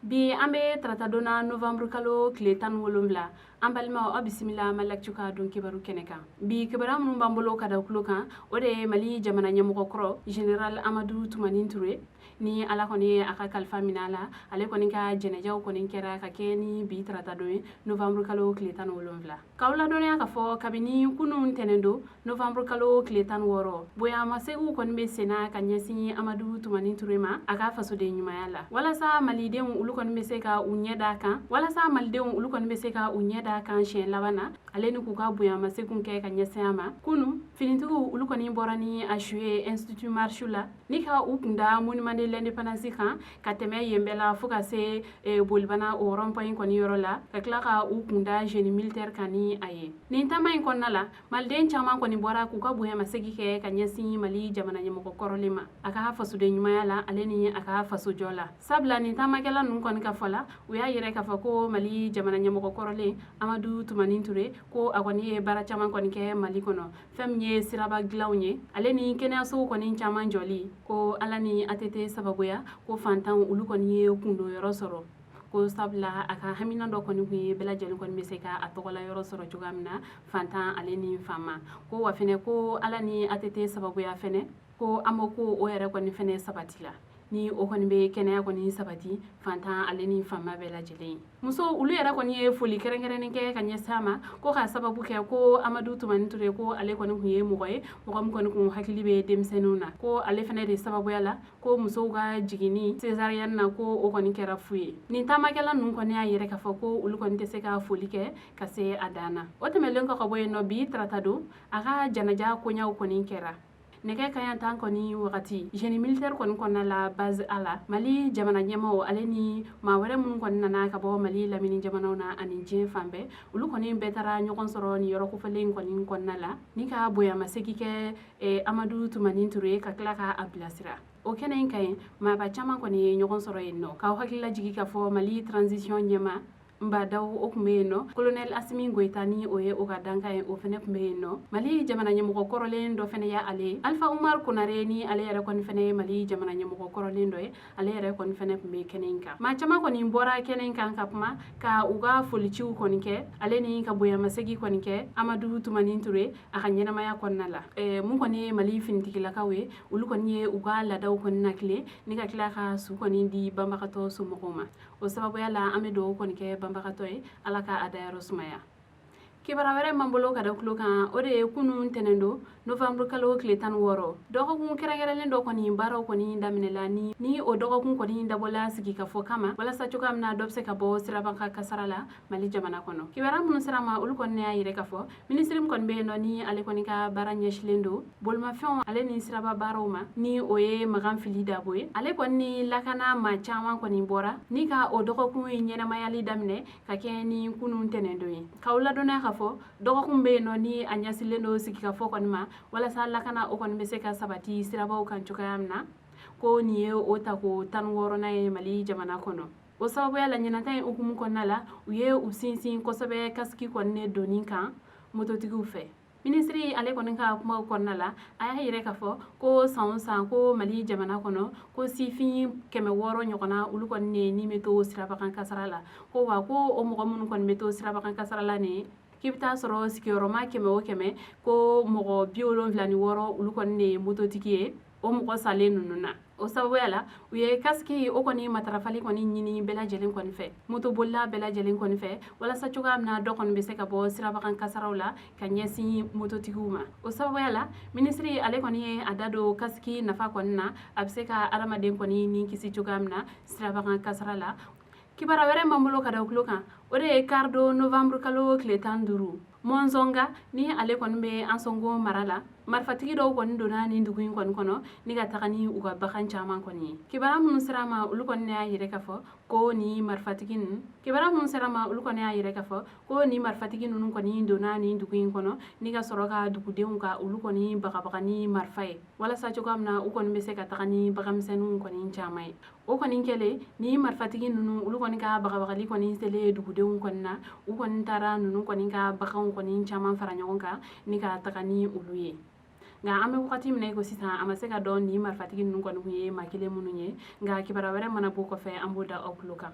Bi an bɛ tarata donna novembre kalo tile 17 an balimaw aw bisimila ma lecture ka don kibaru kɛnɛ kan. Bi kibara minnu b'an bolo ka da kulo kan o de ye Mali jamana ɲɛmɔgɔ kɔrɔ Général Amadou Toumani Touré ni ala kɔni ye a ka kalifa minɛ a la ale kɔni ka jɛnɛjaw kɔni kɛra ka kɛ ni bi tarata don ye novembre kalo tile 17. K'aw ladɔnniya ka fɔ kabini kunun tɛnɛn don novembre kalo tile 16 bonyamasegin kɔni bɛ senna ka ɲɛsin Amadou Toumani Touré ma a ka fasoden ɲumanya la walasa malidenw olu kɔni bɛ se ka u ɲɛ d'a kan siɲɛ laban na ale ni k'u ka bonyamasegin kɛ ka ɲɛsin a ma kunu finitigiw olu kɔni bɔra ni a suye Institut Marche la ni ka u kunda monument de l'indépendance kan ka tɛmɛ yen bɛɛ la fo ka se bolibana o rond-point kɔni yɔrɔ la ka tila ka u kunda génie militaire kan ni a ye nin taama in kɔnɔna la maliden caman kɔni bɔra k'u ka bonyamasegin kɛ ka ɲɛsin Mali jamana ɲɛmɔgɔ kɔrɔlen ma a ka fasoden ɲumanya la ale ni a ka fasojɔ la sabula nin taamakɛla ninnu kɔni ka fɔ la u y'a yɛrɛ k'a fɔ ko Mali jamana ɲɛmɔgɔ kɔrɔlen Amadou Toumani Touré ko a kɔni ye baara caman kɔni kɛ Mali kɔnɔ fɛn min ye siraba dilanw ye ale ni kɛnɛyasow kɔni caman jɔli ko ala ni ATT sababuya ko fantanw olu kɔni ye kundo yɔrɔ sɔrɔ ko sabula a ka hamina dɔ kɔni kun ye bɛɛ lajɛlen kɔni bɛ se ka a tɔgɔla yɔrɔ sɔrɔ cogoya min na fantan ale ni fama ko wa fɛnɛ ko ala ni ATT sababuya fɛnɛ ko an ma ko o yɛrɛ kɔni fɛnɛ sabati la ni o kɔni bɛ kɛnɛya kɔni sabati fantan ale ni fama bɛɛ lajɛlen muso olu yɛrɛ kɔni ye foli kɛrɛnkɛrɛnnen kɛ ka ɲɛsin a ma ko ka sababu kɛ ko Amadou Toumani Touré ko ale kɔni kun ye mɔgɔ ye mɔgɔ min kɔni kun hakili bɛ denmisɛnninw na ko ale fɛnɛ de sababuya la ko musow ka jiginni césarienne na ko o kɔni kɛra fu ye nin taamakɛla ninnu kɔni y'a yɛrɛ k'a fɔ ko olu kɔni tɛ se ka foli kɛ ka se a dan na o tɛmɛlen kɔ ka bɔ yen nɔ bi tarata don a ka janaja koɲaw kɔni kɛra nɛgɛ kaɲa 10 kɔni wagati génie militaire kɔni kɔnɔna la base a la Mali jamana ɲɛmaw ale ni maa wɛrɛ minnu kɔni nana ka bɔ Mali lamini jamanaw na ani diɲɛ fan bɛɛ olu kɔni bɛɛ taara ɲɔgɔn sɔrɔ ni yɔrɔ kofɔlen kɔni kɔnɔna la ni ka bonyamasegin kɛ Amadou Toumani Touré ka tila ka a bilasira o kɛnɛ in ka ɲi maaba caman kɔni ye ɲɔgɔn sɔrɔ yen nɔ k'aw hakilila jigi ka fɔ Mali transition ɲɛma Mbadaw o kun bɛ yen nɔ colonel Assimi Goïta ni o ye o ka danka ye o fɛnɛ kun bɛ yen nɔ Mali jamana ɲɛmɔgɔ kɔrɔlen dɔ fɛnɛ ya ale Alpha Umar Konare ni ale yɛrɛ kɔni fɛnɛ ye Mali jamana ɲɛmɔgɔ kɔrɔlen dɔ ye ale yɛrɛ kɔni fɛnɛ kun bɛ kɛnɛ in kan maa caman kɔni bɔra kɛnɛ in kan ka kuma ka u ka foliciw kɔni kɛ ale ni ka bonyamasegin kɔni kɛ Amadou Toumani Touré a ka ɲɛnamaya kɔnɔna la mun kɔni ye Mali finitigilakaw ye olu kɔni ye u ka laadaw kɔni nakile ni ka tila ka su kɔni di banbagatɔ somɔgɔw ma o sababuya la an bɛ dugawu kɔni kɛ banbagatɔ ye ala ka a dayɔrɔ sumaya kibara wɛrɛ man bolo ka da kulo kan o de ye kunun tɛnɛn don novembre kalo tile 16 dɔgɔkun kɛrɛnkɛrɛnlen dɔ kɔni baaraw kɔni daminɛla ni o dɔgɔkun kɔni dabɔla sigi ka fɔ kama walasa cogoya min na dɔ bɛ se ka bɔ sirabanka kasara la Mali jamana kɔnɔ kibara minnu sera ma olu kɔni y'a yɛrɛ ka fɔ ministre min kɔni bɛ yen nɔ ni ale kɔni ka baara ɲɛsilen don bolimafɛnw ale ni siraba baaraw ma ni o ye Magan Fili Dabo ye ale kɔni ni lakana maa caman kɔni bɔra ni ka o dɔgɔkun ye ɲɛnamayali daminɛ ka kɛ ni kunun tɛnɛn don ye k'aw ladɔnniya ka fɔ dɔgɔkun bɛ yen nɔ ni a ɲɛsilen don sigi ka fɔ kɔni ma walasa lakana o kɔni bɛ se ka sabati sirabaw kan cogoya min na ko nin ye o tako 16nan ye Mali jamana kɔnɔ o sababuya la ɲinata in hukumu kɔnɔna la u ye u sinsin kosɛbɛ kasiki kɔni ne donni kan mototigiw fɛ ministre ale kɔni ka kumaw kɔnɔna la a y'a yɛrɛ k'a fɔ ko san o san ko Mali jamana kɔnɔ ko sifin 600 ɲɔgɔnna olu kɔni ne ni bɛ to sirabakan kasara la ko wa ko o mɔgɔ minnu kɔni bɛ to sirabakan kasara la ne k'i bɛ taa sɔrɔ sigiyɔrɔma 100 o 100 ko mɔgɔ 76 olu kɔni de ye mototigi ye o mɔgɔ salen ninnu na o sababuya la u ye kasiki o kɔni matarafali kɔni ɲini bɛɛ lajɛlen kɔni fɛ motobolila bɛɛ lajɛlen kɔni fɛ walasa cogoya min na dɔ kɔni bɛ se ka bɔ sirabakan kasaraw la ka ɲɛsin mototigiw ma o sababuya la ministre ale kɔni ye a da don kasiki nafa kɔni na a bɛ se ka adamaden kɔni ni kisi cogoya min na sirabakan kasara la kibara wɛrɛ man bolo ka da kulo kan o de ye quart do novembre kalo tile 15 Monzonga ni ale kɔni bɛ an sɔngo mara la marifatigi dɔw kɔni donna nin dugu in kɔni kɔnɔ ni ka taga ni u ka bagan caman kɔni ye kibara minnu sera ma olu kɔni y'a yɛrɛ k'a fɔ ko ni marifatigi ninnu kɔni donna nin dugu in kɔnɔ ni ka sɔrɔ ka dugudenw ka olu kɔni bagabaga ni marifa ye walasa cogoya min na u kɔni bɛ se ka taga ni baganmisɛnninw kɔni caman ye o kɔni kɛlen ni marifatigi ninnu olu kɔni ka bagabagali kɔni selen dugudenw kɔni na u kɔni taara ninnu kɔni ka baganw kɔni caman fara ɲɔgɔn kan ni ka taga ni olu ye nka an bɛ wagati min na i ko sisan a ma se ka dɔn ni marifatigi ninnu kɔni kun ye maa kelen minnu ye nka kibara wɛrɛ mana bɔ kɔfɛ an b'o da aw tulo kan